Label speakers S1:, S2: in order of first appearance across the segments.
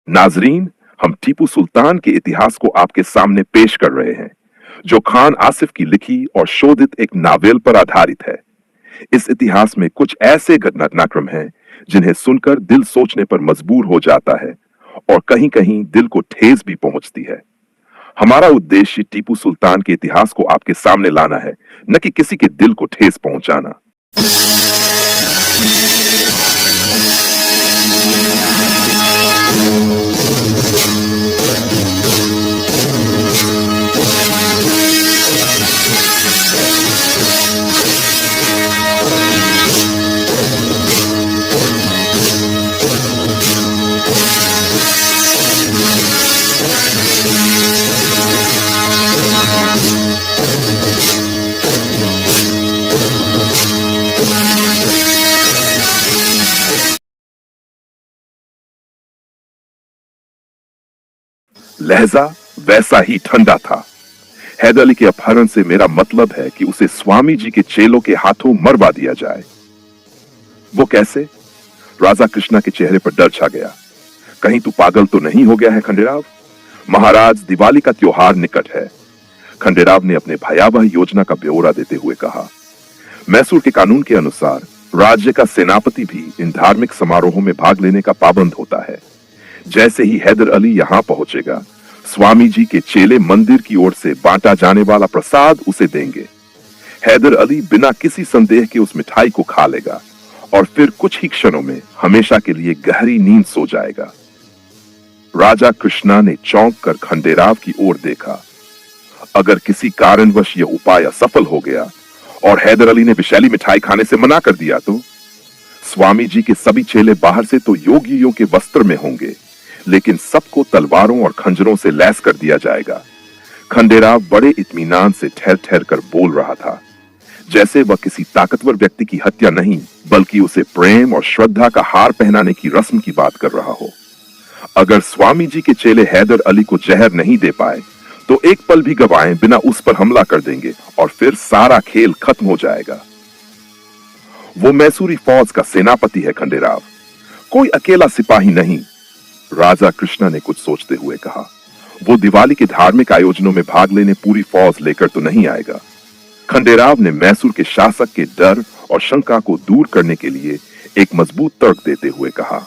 S1: नाजरीन, हम टीपू सुल्तान के इतिहास को आपके सामने पेश कर रहे हैं, जो खान आसिफ की लिखी और शोधित एक नावेल पर आधारित है। इस इतिहास में कुछ ऐसे घटनाक्रम हैं जिन्हें सुनकर दिल सोचने पर मजबूर हो जाता है और कहीं कहीं दिल को ठेस भी पहुंचती है। हमारा उद्देश्य टीपू सुल्तान के इतिहास को आपके सामने लाना है, न कि किसी के दिल को ठेस पहुंचाना। लहजा वैसा ही ठंडा था। हैदर अली के अपहरण से मेरा मतलब है कि उसे स्वामी जी के चेलों के हाथों मरवा दिया जाए। वो कैसे? राजा कृष्णा के चेहरे पर डर छा गया। कहीं तू पागल तो नहीं हो गया है खंडेराव? महाराज, दिवाली का त्योहार निकट है। खंडेराव ने अपने भयावह योजना का ब्यौरा देते हुए कहा। मैसूर के कानून के अनुसार राज्य का सेनापति भी इन धार्मिक समारोहों में भाग लेने का पाबंद होता है। जैसे ही हैदर अली यहां पहुंचेगा, स्वामी जी के चेले मंदिर की ओर से बांटा जाने वाला प्रसाद उसे देंगे। हैदर अली बिना किसी संदेह के उस मिठाई को खा लेगा और फिर कुछ ही क्षणों में हमेशा के लिए गहरी नींद सो जाएगा। राजा कृष्णा ने चौंक कर खंडेराव की ओर देखा। अगर किसी कारणवश यह उपाय असफल हो गया और हैदर अली ने विषैली मिठाई खाने से मना कर दिया तो स्वामी जी के सभी चेले बाहर से तो योगियों के वस्त्र में होंगे, लेकिन सबको तलवारों और खंजरों से लैस कर दिया जाएगा। खंडेराव बड़े इत्मीनान से ठहर ठहर कर बोल रहा था, जैसे वह किसी ताकतवर व्यक्ति की हत्या नहीं बल्कि उसे प्रेम और श्रद्धा का हार पहनाने की रस्म की बात कर रहा हो। अगर स्वामी जी के चेले हैदर अली को जहर नहीं दे पाए तो एक पल भी गवाए बिना उस पर हमला कर देंगे और फिर सारा खेल खत्म हो जाएगा। वो मैसूरी फौज का सेनापति है खंडेराव, कोई अकेला सिपाही नहीं। राजा कृष्णा ने कुछ सोचते हुए कहा। वो दिवाली के धार्मिक आयोजनों में भाग लेने पूरी फौज लेकर तो नहीं आएगा। खंडेराव ने मैसूर के शासक के डर और शंका को दूर करने के लिए एक मजबूत तर्क देते हुए कहा,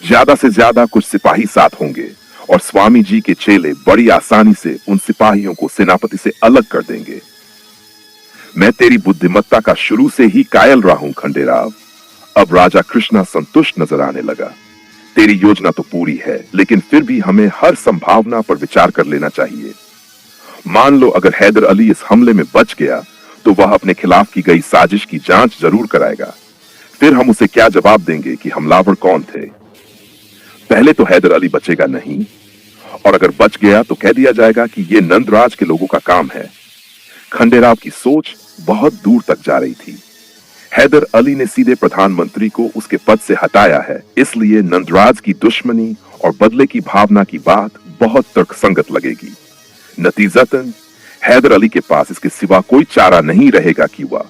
S1: ज्यादा से ज्यादा कुछ सिपाही साथ होंगे और स्वामी जी के चेले बड़ी आसानी से उन सिपाहियों को सेनापति से अलग कर देंगे। मैं तेरी बुद्धिमत्ता का शुरू से ही कायल रहा हूं खंडेराव। अब राजा कृष्णा संतुष्ट नजर आने लगा। तेरी योजना तो पूरी है, लेकिन फिर भी हमें हर संभावना पर विचार कर लेना चाहिए। मान लो अगर हैदर अली इस हमले में बच गया तो वह अपने खिलाफ की गई साजिश की जांच जरूर कराएगा। फिर हम उसे क्या जवाब देंगे कि हमलावर कौन थे? पहले तो हैदर अली बचेगा नहीं, और अगर बच गया तो कह दिया जाएगा कि यह नंदराज के लोगों का काम है। खंडेराव की सोच बहुत दूर तक जा रही थी। हैदर अली ने सीधे प्रधानमंत्री को उसके पद से हटाया है, इसलिए नंदराज की दुश्मनी और बदले की भावना की बात बहुत तर्कसंगत लगेगी। नतीजतन हैदर अली के पास इसके सिवा कोई चारा नहीं रहेगा कि वह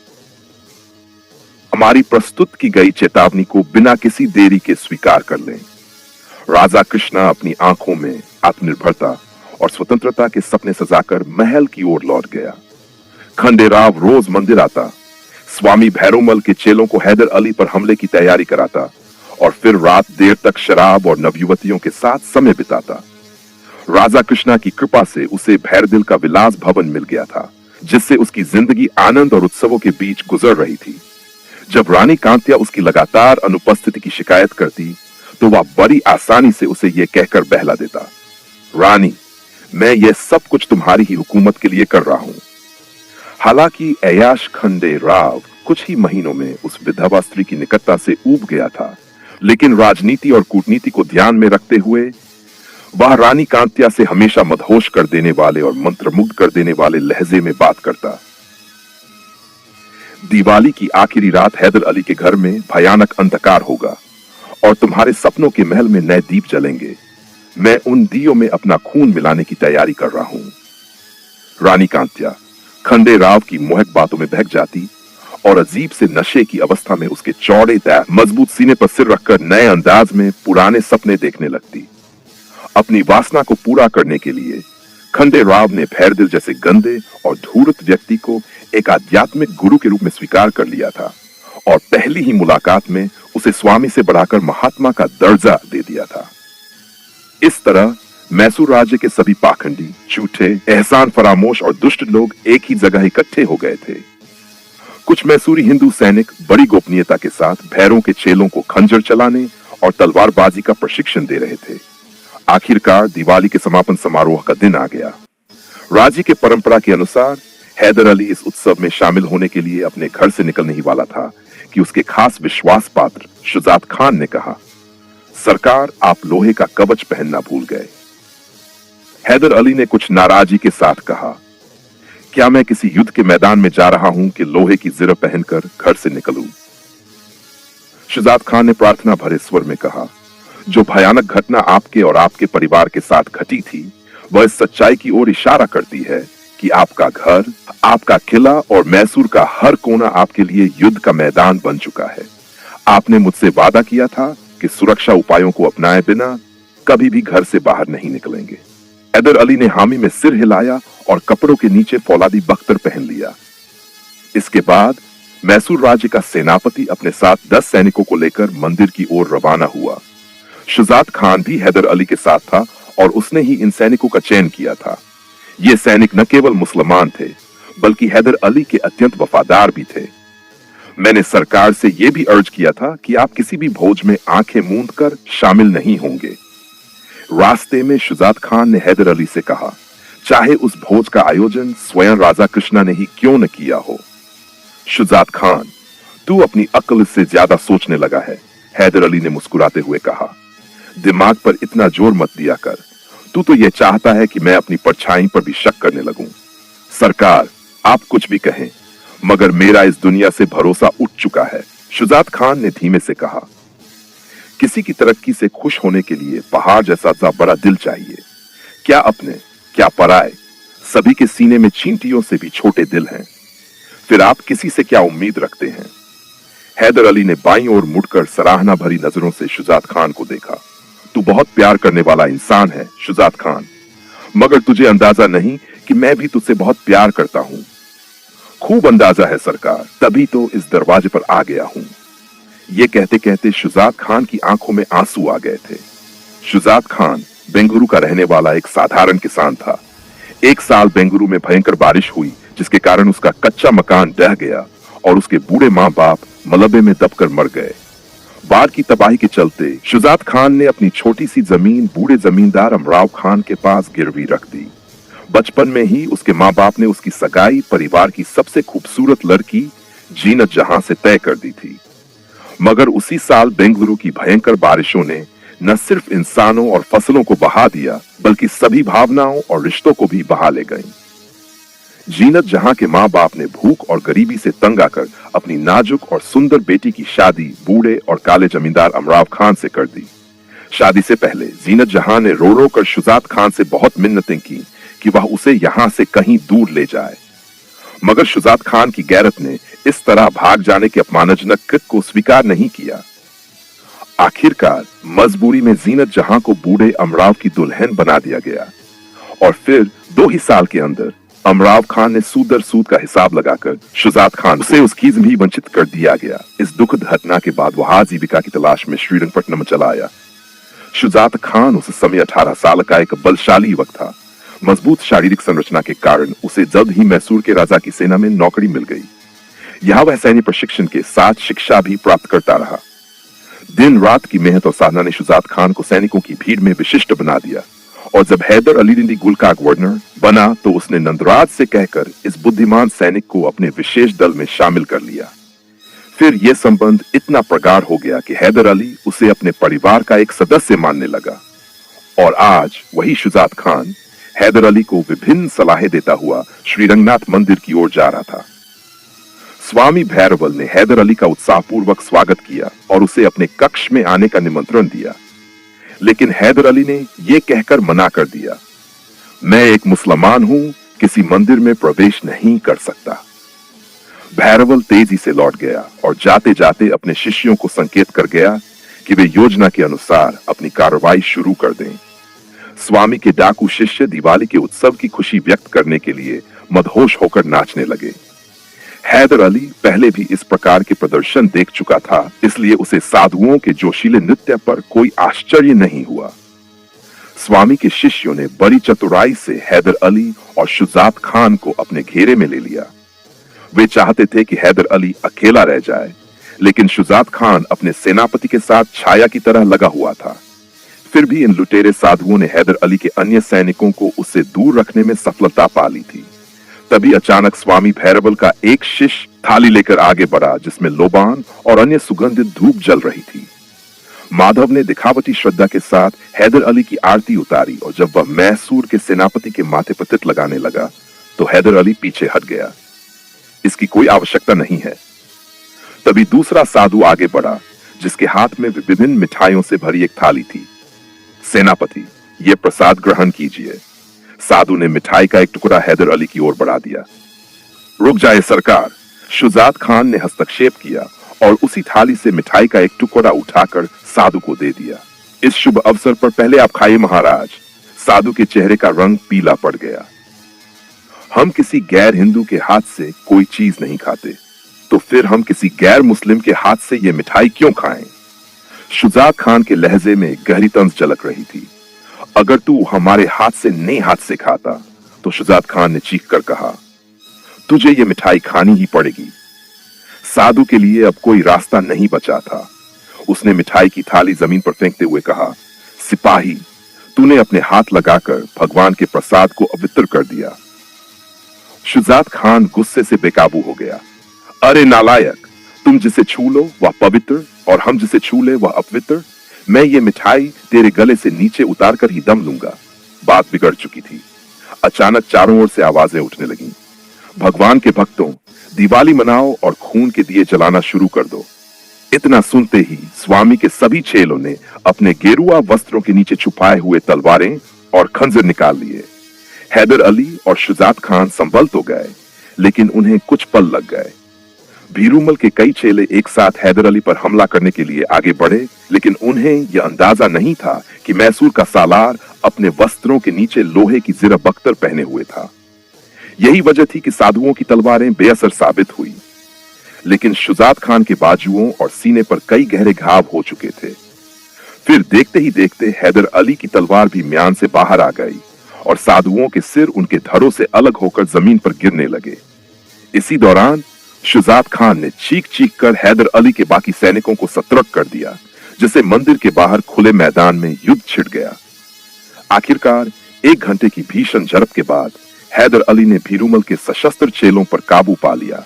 S1: हमारी प्रस्तुत की गई चेतावनी को बिना किसी देरी के स्वीकार कर लें। राजा कृष्णा अपनी आंखों में आत्मनिर्भरता और स्वतंत्रता के सपने सजाकर महल की ओर लौट गया। खंडेराव रोज मंदिर आता, स्वामी भैरोमल के चेलों को हैदर अली पर हमले की तैयारी कराता और फिर रात देर तक शराब और नवयुवतियों के साथ समय बिताता। राजा कृष्णा की कृपा से उसे भैरदिल का विलास भवन मिल गया था, जिससे उसकी जिंदगी आनंद और उत्सवों के बीच गुजर रही थी। जब रानी कांतिया उसकी लगातार अनुपस्थिति की शिकायत करती तो वह बड़ी आसानी से उसे यह कहकर बहला देता, रानी, मैं यह सब कुछ तुम्हारी ही हुकूमत के लिए कर रहा हूं। हालांकि ऐयाश खंडेराव कुछ ही महीनों में उस विधवा स्त्री की निकटता से ऊब गया था, लेकिन राजनीति और कूटनीति को ध्यान में रखते हुए वह रानी कांतिया से हमेशा मदहोश कर देने वाले और मंत्रमुग्ध कर देने वाले लहजे में बात करता। दिवाली की आखिरी रात हैदर अली के घर में भयानक अंधकार होगा और तुम्हारे सपनों के महल में नए दीप जलेंगे। मैं उन दियों में अपना खून मिलाने की तैयारी कर रहा हूं। रानी कांतिया खंडेराव की मोहक बातों में बहक जाती और अजीब से नशे की अवस्था में उसके चौड़े दांत मजबूत सीने पर सिर रखकर नए अंदाज में पुराने सपने देखने लगती। अपनी वासना को पूरा करने के लिए खंडे राव ने भैरदिल जैसे गंदे और धूर्त व्यक्ति को एक आध्यात्मिक गुरु के रूप में स्वीकार कर लिया था और पहली ही मुलाकात में उसे स्वामी से बढ़ाकर महात्मा का दर्जा दे दिया था। इस तरह मैसूर राज्य के सभी पाखंडी, झूठे, एहसान फरामोश और दुष्ट लोग एक ही जगह इकट्ठे हो गए थे। कुछ मैसूरी हिंदू सैनिक बड़ी गोपनीयता के साथ भैरों के चेलों को खंजर चलाने और तलवारबाजी का प्रशिक्षण दे रहे थे। आखिरकार दिवाली के समापन समारोह का दिन आ गया। राज्य के परंपरा के अनुसार हैदर अली इस उत्सव में शामिल होने के लिए अपने घर से निकलने ही वाला था कि उसके खास विश्वास पात्र शुजात खान ने कहा, सरकार, आप लोहे का कवच पहनना भूल गए। हैदर अली ने कुछ नाराजगी के साथ कहा, क्या मैं किसी युद्ध के मैदान में जा रहा हूं कि लोहे की जिरह पहनकर घर से निकलूं? शुजात खान ने प्रार्थना भरे स्वर में कहा, जो भयानक घटना आपके और आपके परिवार के साथ घटी थी वह इस सच्चाई की ओर इशारा करती है कि आपका घर, आपका किला और मैसूर का हर कोना आपके लिए युद्ध का मैदान बन चुका है। आपने मुझसे वादा किया था कि सुरक्षा उपायों को अपनाए बिना कभी भी घर से बाहर नहीं निकलेंगे। हैदर अली ने हामी में सिर हिलाया और कपड़ों के नीचे फौलादी बख्तर पहन लिया। इसके बाद मैसूर राज्य का सेनापति अपने साथ 10 सैनिकों को लेकर मंदिर की ओर रवाना हुआ। शुजात खान भी हैदर अली के साथ था और उसने ही इन सैनिकों का चयन किया था। ये सैनिक न केवल मुसलमान थे बल्कि हैदर अली के अत्यंत वफादार भी थे। मैंने सरकार से यह भी अर्ज किया था कि आप किसी भी भोज में आंखें मूंद कर शामिल नहीं होंगे। रास्ते में शुजात खान ने हैदर अली से कहा, चाहे उस भोज का आयोजन स्वयं राजा कृष्णा ने ही क्यों न किया हो। शुजात खान, तू अपनी अक्ल से ज्यादा सोचने लगा है, हैदर अली ने मुस्कुराते हुए कहा। दिमाग पर इतना जोर मत दिया कर, तू तो यह चाहता है कि मैं अपनी परछाई पर भी शक करने लगूं। सरकार, आप कुछ भी कहें मगर मेरा इस दुनिया से भरोसा उठ चुका है, शुजात खान ने धीमे से कहा। किसी की तरक्की से खुश होने के लिए पहाड़ जैसा बड़ा दिल चाहिए। क्या अपने, क्या पराए, सभी के सीने में चींटियों से भी छोटे दिल हैं। फिर आप किसी से क्या उम्मीद रखते हैं? हैदर अली ने बाईं ओर मुड़कर सराहना भरी नजरों से शुजात खान को देखा। तू बहुत प्यार करने वाला इंसान है शुजात खान, मगर तुझे अंदाजा नहीं कि मैं भी तुझसे बहुत प्यार करता हूं। खूब अंदाजा है सरकार, तभी तो इस दरवाजे पर आ गया हूं। ये कहते कहते शुजात खान की आंखों में आंसू आ गए थे। शुजात खान बेंगलुरु का रहने वाला एक साधारण किसान था। एक साल बेंगलुरु में भयंकर बारिश हुई जिसके कारण उसका कच्चा मकान ढह गया और उसके बूढ़े माँ बाप मलबे में दबकर मर गए। बाढ़ की तबाही के चलते शुजात खान ने अपनी छोटी सी जमीन बूढ़े जमींदार अमराव खान के पास गिरवी रख दी। बचपन में ही उसके माँ बाप ने उसकी सगाई परिवार की सबसे खूबसूरत लड़की जीनत जहां से तय कर दी थी। मगर उसी साल बेंगलुरु की भयंकर बारिशों ने न सिर्फ इंसानों और फसलों को बहा दिया बल्कि सभी भावनाओं और रिश्तों को भी बहा ले गईं। जीनत जहां के माँ बाप ने भूख और गरीबी से तंग आकर अपनी नाजुक और सुंदर बेटी की शादी बूढ़े और काले जमींदार अमराव खान से कर दी। शादी से पहले जीनत जहां ने रो रो कर शुजात खान से बहुत मिन्नतें की कि वह उसे यहां से कहीं दूर ले जाए, मगर शुजात खान की गैरत ने इस तरह भाग जाने के अपमानजनक कृत्य को स्वीकार नहीं किया। आखिरकार मजबूरी में जीनत जहां को बूढ़े अमराव की दुल्हन बना दिया गया और फिर 2 ही साल के अंदर अमराव खान ने सूद दर सूद का हिसाब लगाकर शुजात खान से उसकी भी वंचित कर दिया गया। इस दुखद घटना के बाद वह आजीविका की तलाश में श्रीरंगपट्टनम चला आया। शुजात खान उस समय 18 साल का एक बलशाली युवक था। मजबूत शारीरिक संरचना के कारण उसे जल्द ही मैसूर के राजा की सेना में नौकरी मिल गई। यहाँ वह सैन्य प्रशिक्षण के साथ शिक्षा भी प्राप्त करता रहा। दिन रात की मेहनत और साधना ने शुजात खान को सैनिकों की भीड़ में विशिष्ट बना दिया और जब हैदर अली ने गुलका गवर्नर बना तो उसने नंदराज से कहकर इस बुद्धिमान सैनिक को अपने विशेष दल में शामिल कर लिया। फिर यह संबंध इतना प्रगाढ़ हो गया कि हैदर अली उसे अपने परिवार का एक सदस्य मानने लगा और आज वही शुजात खान हैदर अली को विभिन्न सलाहें देता हुआ श्रीरंगनाथ मंदिर की ओर जा रहा था। स्वामी भैरवल ने हैदर अली का उत्साहपूर्वक स्वागत किया और उसे अपने कक्ष में आने का निमंत्रण दिया, लेकिन हैदर अली ने यह कहकर मना कर दिया, मैं एक मुसलमान हूं, किसी मंदिर में प्रवेश नहीं कर सकता। भैरवल तेजी से लौट गया और जाते जाते अपने शिष्यों को संकेत कर गया कि वे योजना के अनुसार अपनी कार्रवाई शुरू कर दें। स्वामी के डाकू शिष्य दिवाली के उत्सव की खुशी व्यक्त करने के लिए मदहोश होकर नाचने लगे। हैदर अली पहले भी इस प्रकार के प्रदर्शन देख चुका था, इसलिए उसे साधुओं के जोशीले नृत्य पर कोई आश्चर्य नहीं हुआ। स्वामी के शिष्यों ने बड़ी चतुराई से हैदर अली और शुजात खान को अपने घेरे में ले लिया। वे चाहते थे कि हैदर अली अकेला रह जाए, लेकिन शुजात खान अपने सेनापति के साथ छाया की तरह लगा हुआ था। फिर भी इन लुटेरे साधुओं ने हैदर अली के अन्य सैनिकों को उससे दूर रखने में सफलता पा ली थी। तभी अचानक स्वामी भैरवल का एक शिष्य थाली लेकर आगे बढ़ा, जिसमें लोबान और अन्य सुगंधित धूप जल रही थी। माधव ने दिखावटी श्रद्धा के साथ हैदर अली की आरती उतारी, और जब वह मैसूर के सेनापति के माथे पर तिलक लगाने लगा तो हैदर अली पीछे हट गया। इसकी कोई आवश्यकता नहीं है। तभी दूसरा साधु आगे बढ़ा, जिसके हाथ में विभिन्न मिठाइयों से भरी एक थाली थी। सेनापति, ये प्रसाद ग्रहण कीजिए। साधु ने मिठाई का एक टुकड़ा हैदर अली की ओर बढ़ा दिया। रुक जाए सरकार, शुजात खान ने हस्तक्षेप किया और उसी थाली से मिठाई का एक टुकड़ा उठाकर साधु को दे दिया। इस शुभ अवसर पर पहले आप खाइए महाराज। साधु के चेहरे का रंग पीला पड़ गया। हम किसी गैर हिंदू के हाथ से कोई चीज नहीं खाते, तो फिर हम किसी गैर मुस्लिम के हाथ से ये मिठाई क्यों खाएं? शुजात खान के लहजे में गहरी तंज झलक रही थी। अगर तू हमारे हाथ से नहीं हाथ से खाता, तो शुजात खान ने चीख कर कहा, तुझे ये मिठाई खानी ही पड़ेगी। साधु के लिए अब कोई रास्ता नहीं बचा था। उसने मिठाई की थाली जमीन पर फेंकते हुए कहा, सिपाही, तूने अपने हाथ लगाकर भगवान के प्रसाद को अपवित्र कर दिया। शुजात खान गुस्से से बेकाबू हो गया। अरे नालायक, तुम जिसे छू लो वह पवित्र और हम जिसे छू ले वह अपवित्र। मैं ये मिठाई तेरे गले से नीचे उतार कर ही दम लूंगा। बात बिगड़ चुकी थी। अचानक चारों ओर से आवाजें उठने लगीं। भगवान के भक्तों, दिवाली मनाओ और खून के दिए जलाना शुरू कर दो। इतना सुनते ही स्वामी के सभी चेलों ने अपने गेरुआ वस्त्रों के नीचे छुपाए हुए तलवारें और खंजर निकाल लिए। हैदर अली और शुजात खान संभल तो गए, लेकिन उन्हें कुछ पल लग गए। भीरूमल के कई चेले एक साथ हैदर अली पर हमला करने के लिए आगे बढ़े, लेकिन उन्हें यह अंदाजा नहीं था कि मैसूर का सालार अपने वस्त्रों के नीचे लोहे की जिरा बख्तर पहने हुए था। यही वजह थी कि साधुओं की तलवारें बेअसर साबित हुई, लेकिन शुजात खान के बाजुओं और सीने पर कई गहरे घाव हो चुके थे। फिर देखते ही देखते हैदर अली की तलवार भी म्यान से बाहर आ गई और साधुओं के सिर उनके धड़ों से अलग होकर जमीन पर गिरने लगे। इसी दौरान शुजात खान ने चीख चीख कर हैदर अली के बाकी सैनिकों को सतर्क कर दिया, जिससे मंदिर के बाहर खुले मैदान में युद्ध छिड़ गया। आखिरकार 1 घंटे की भीषण झड़प के बाद हैदर अली ने भीरूमल के सशस्त्र चेलों पर काबू पा लिया।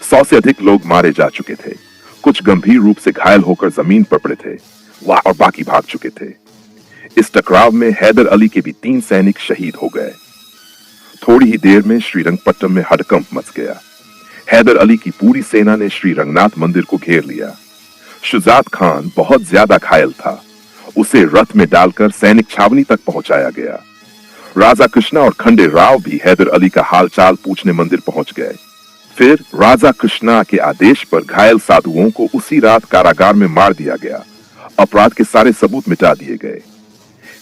S1: 100 से अधिक लोग मारे जा चुके थे। कुछ गंभीर रूप से घायल होकर जमीन पर पड़े थे और बाकी भाग चुके थे। इस टकराव में हैदर अली के भी 3 सैनिक शहीद हो गए। थोड़ी ही देर में श्रीरंगपट्टम में हड़कंप मच गया। हैदर अली की पूरी सेना ने श्री रंगनाथ मंदिर को घेर लिया। शुजात खान बहुत ज्यादा घायल था। उसे रथ में डालकर सैनिक छावनी तक पहुंचाया गया। राजा कृष्णा और खंडे राव भी हैदर अली का हालचाल पूछने मंदिर पहुंच गए। फिर राजा कृष्णा के आदेश पर घायल साधुओं को उसी रात कारागार में मार दिया गया। अपराध के सारे सबूत मिटा दिए गए।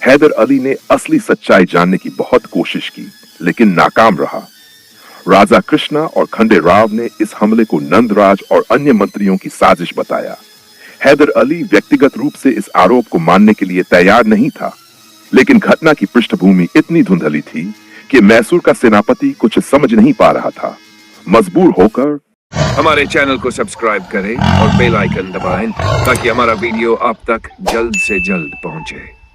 S1: हैदर अली ने असली सच्चाई जानने की बहुत कोशिश की, लेकिन नाकाम रहा। राजा कृष्णा और खंडे राव ने इस हमले को नंदराज और अन्य मंत्रियों की साजिश बताया। हैदर अली व्यक्तिगत रूप से इस आरोप को मानने के लिए तैयार नहीं था, लेकिन घटना की पृष्ठभूमि इतनी धुंधली थी कि मैसूर का सेनापति कुछ समझ नहीं पा रहा था। मजबूर होकर
S2: हमारे चैनल को सब्सक्राइब करें और बेल आइकन दबाएं, ताकि हमारा वीडियो आप तक जल्द से जल्द पहुंचे।